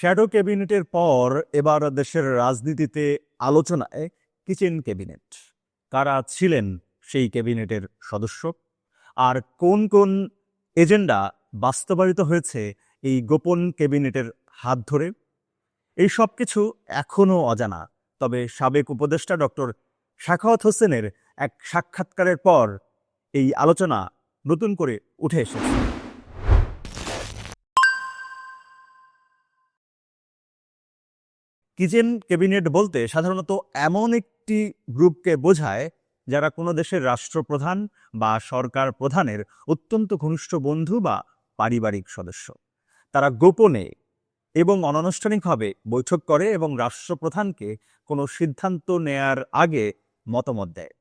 Shadow ক্যাবিনেটের পর এবার দেশের রাজনীতিতে আলোচনায় কিচেন ক্যাবিনেট। কারা ছিলেন সেই ক্যাবিনেটের সদস্য, আর কোন কোন এজেন্ডা বাস্তবায়িত হয়েছে এই গোপন ক্যাবিনেটের হাত ধরে, এই সব কিছু এখনও অজানা। তবে সাবেক উপদেষ্টা ডক্টর সাখাওয়াত হোসেনের এক সাক্ষাৎকারের পর এই আলোচনা নতুন করে উঠে এসেছে। কিচেন ক্যাবিনেট বলতে সাধারণত এমন একটি গ্রুপকে বোঝায় যারা কোনো দেশের রাষ্ট্রপ্রধান বা সরকার প্রধানের অত্যন্ত ঘনিষ্ঠ বন্ধু বা পারিবারিক সদস্য। তারা গোপনে এবং অনানুষ্ঠানিকভাবে বৈঠক করে এবং রাষ্ট্রপ্রধানকে কোনো সিদ্ধান্ত নেয়ার আগে মতামত দেয়।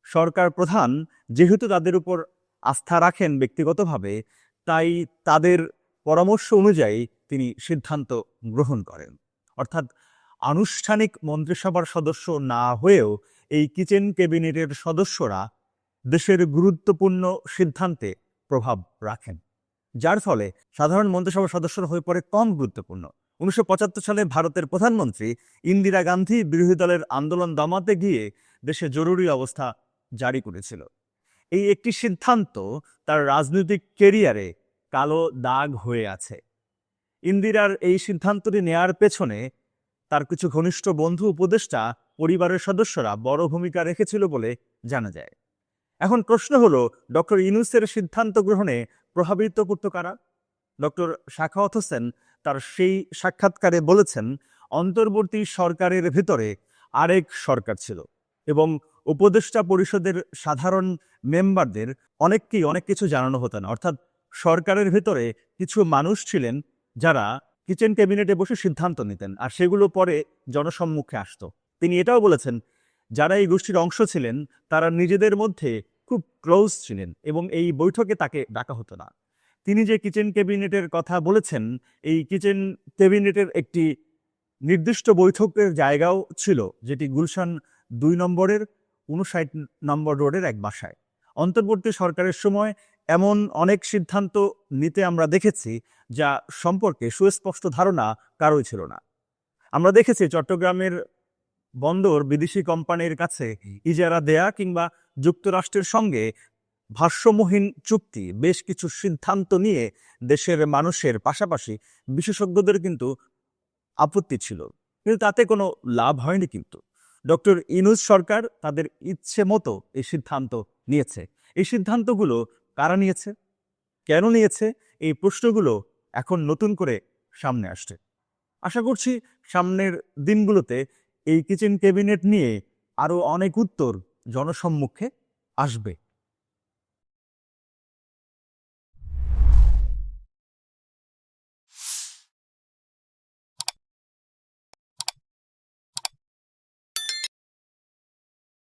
সরকার প্রধান যেহেতু তাদের উপর আস্থা রাখেন ব্যক্তিগতভাবে, তাই তাদের পরামর্শ অনুযায়ী তিনি সিদ্ধান্ত গ্রহণ করেন। অর্থাৎ আনুষ্ঠানিক মন্ত্রিসভার সদস্য না হয়েও এই কিচেন ক্যাবিনেটের সদস্যরা দেশের গুরুত্বপূর্ণ সিদ্ধান্তে প্রভাব রাখেন, যার ফলে সাধারণ মন্ত্রিসভার সদস্যরা হয়ে পড়ে কম গুরুত্বপূর্ণ। 1975 সালে ভারতের প্রধানমন্ত্রী ইন্দিরা গান্ধী বিরোধী দলের আন্দোলন দমাতে গিয়ে দেশে জরুরি অবস্থা জারি করেছিল। এই একটি সিদ্ধান্ত তার রাজনৈতিক ক্যারিয়ারে কালো দাগ হয়ে আছে। ইন্দিরার এই সিদ্ধান্তটি নেয়ার পেছনে তার কিছু ঘনিষ্ঠ বন্ধু উপদেষ্টা পরিবারের সদস্যরা বড় ভূমিকা রেখেছিল বলে জানা যায়। এখন প্রশ্ন হলো, ডক্টর ইউনূসের সিদ্ধান্ত গ্রহণে প্রভাবিত করত কারা? ডক্টর সাখাওয়াত হোসেন তার সেই সাক্ষাৎকারে বলেছেন, অন্তর্বর্তী সরকারের ভিতরে আরেক সরকার ছিল এবং উপদেষ্টা পরিষদের সাধারণ মেম্বারদের অনেককেই অনেক কিছু জানানো হতো না। অর্থাৎ সরকারের ভিতরে কিছু মানুষ ছিলেন যারা কিচেন ক্যাবিনেটে বসে সিদ্ধান্ত নিতেন, আর সেগুলো পরে জনসম্মুখে আসতো। তিনি এটাও বলেছেন, যারা এই গোষ্ঠীর অংশ ছিলেন তারা নিজেদের মধ্যে খুব ক্লোজ ছিলেন এবং এই বৈঠকে তাকে ডাকা হতো না। তিনি যে কিচেন ক্যাবিনেটের কথা বলেছেন, এই কিচেন ক্যাবিনেটের একটি নির্দিষ্ট বৈঠকের জায়গাও ছিল, যেটি গুলশান 2 নম্বরের 59 নম্বর রোডের এক বাসায়। অন্তর্বর্তী সরকারের সময় এমন অনেক সিদ্ধান্ত নিতে আমরা দেখেছি যা সম্পর্কে সুস্পষ্ট ধারণা কারোই ছিল না। আমরা দেখেছি চট্টগ্রামের বন্দর বিদেশি কোম্পানির কাছে ইজারা দেয়া কিংবা যুক্তরাষ্ট্রের সঙ্গে ভারসাম্যহীন চুক্তি, বেশ কিছু সিদ্ধান্ত নিয়ে দেশের মানুষের পাশাপাশি বিশেষজ্ঞদের কিন্তু আপত্তি ছিল, কিন্তু তাতে কোনো লাভ হয়নি। কিন্তু ডক্টর ইউনূস সরকার তাদের ইচ্ছে মতো এই সিদ্ধান্ত নিয়েছে। এই সিদ্ধান্তগুলো কারা নিয়েছে, কেন নিয়েছে, এই প্রশ্নগুলো এখন নতুন করে সামনে আসছে। আশা করছি সামনের দিনগুলোতে এই কিচেন ক্যাবিনেট নিয়ে আরও অনেক উত্তর জনসম্মুখে আসবে।